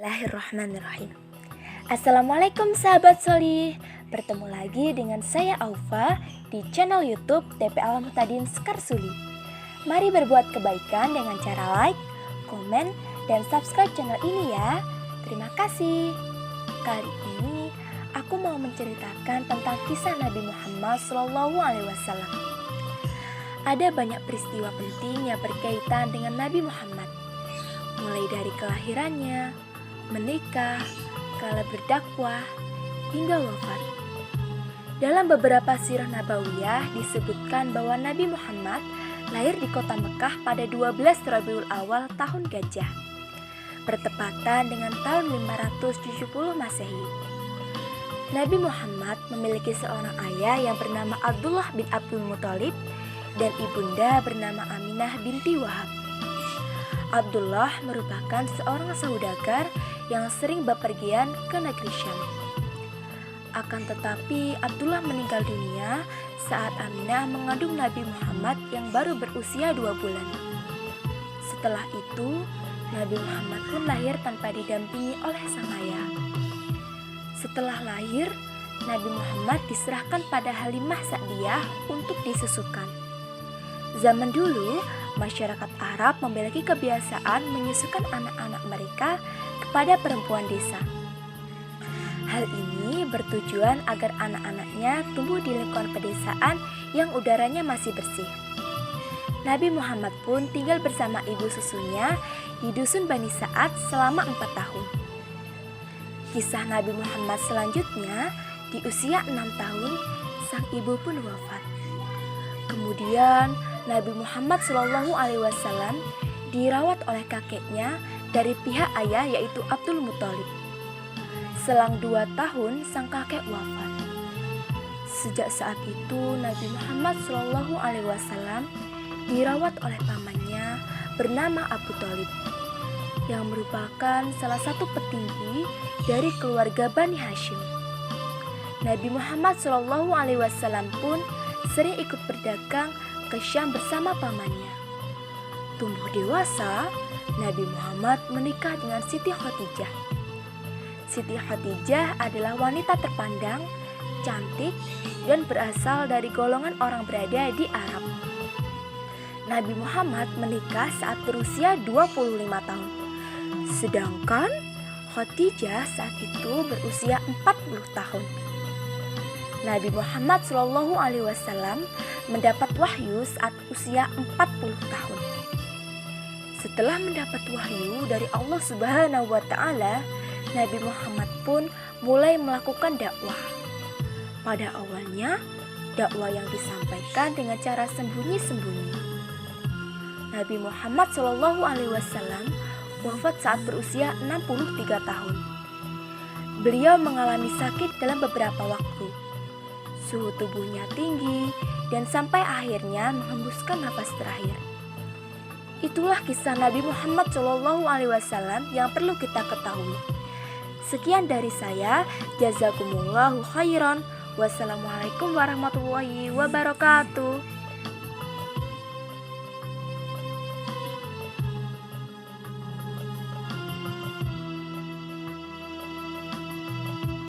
Bismillahirrahmanirrahim. Assalamualaikum sahabat solih. Bertemu lagi dengan saya Aufa di channel YouTube TP Al-Muhtadin Sekarsuli. Mari berbuat kebaikan dengan cara like, komen, dan subscribe channel ini ya. Terima kasih. Kali ini aku mau menceritakan tentang kisah Nabi Muhammad SAW. Ada banyak peristiwa penting yang berkaitan dengan Nabi Muhammad, mulai dari kelahirannya, menikah, kala berdakwah, hingga wafat. Dalam beberapa sirah nabawiyah disebutkan bahwa Nabi Muhammad lahir di kota Mekah pada 12 Rabiul Awal tahun Gajah, bertepatan dengan tahun 570 Masehi. Nabi Muhammad memiliki seorang ayah yang bernama Abdullah bin Abdul Muthalib dan ibunda bernama Aminah binti Wahab. Abdullah merupakan seorang saudagar yang sering bepergian ke negeri Syam. Akan tetapi Abdullah meninggal dunia saat Aminah mengandung Nabi Muhammad yang baru berusia 2 bulan. Setelah itu, Nabi Muhammad pun lahir tanpa didampingi oleh sang ayah. Setelah lahir, Nabi Muhammad diserahkan pada Halimah Sa'diyah untuk disusukan. Zaman dulu, masyarakat Arab memiliki kebiasaan menyusukan anak-anak mereka kepada perempuan desa. Hal ini bertujuan agar anak-anaknya tumbuh di lingkungan pedesaan yang udaranya masih bersih. Nabi Muhammad pun tinggal bersama ibu susunya di dusun Bani Sa'ad selama 4 tahun. Kisah Nabi Muhammad selanjutnya, di usia 6 tahun, sang ibu pun wafat. Kemudian Nabi Muhammad SAW dirawat oleh kakeknya dari pihak ayah yaitu Abdul Muthalib. Selang 2 tahun sang kakek wafat. Sejak saat itu Nabi Muhammad SAW dirawat oleh pamannya bernama Abu Thalib, yang merupakan salah satu petinggi dari keluarga Bani Hashim. Nabi Muhammad SAW pun sering ikut berdagang ke Syam bersama pamannya. Tumbuh dewasa, Nabi Muhammad menikah dengan Siti Khadijah. Siti Khadijah adalah wanita terpandang, cantik, dan berasal dari golongan orang berada di Arab. Nabi Muhammad menikah saat berusia 25 tahun. Sedangkan Khadijah saat itu berusia 40 tahun. Nabi Muhammad SAW mendapat wahyu saat usia 40 tahun. Setelah mendapat wahyu dari Allah Subhanahu wa Ta'ala, Nabi Muhammad pun mulai melakukan dakwah. Pada awalnya, dakwah yang disampaikan dengan cara sembunyi-sembunyi. Nabi Muhammad SAW wafat saat berusia 63 tahun. Beliau mengalami sakit dalam beberapa waktu. Suhu tubuhnya tinggi dan sampai akhirnya menghembuskan napas terakhir. Itulah kisah Nabi Muhammad SAW yang perlu kita ketahui. Sekian dari saya, jazakumullahu khairan. Wassalamualaikum warahmatullahi wabarakatuh.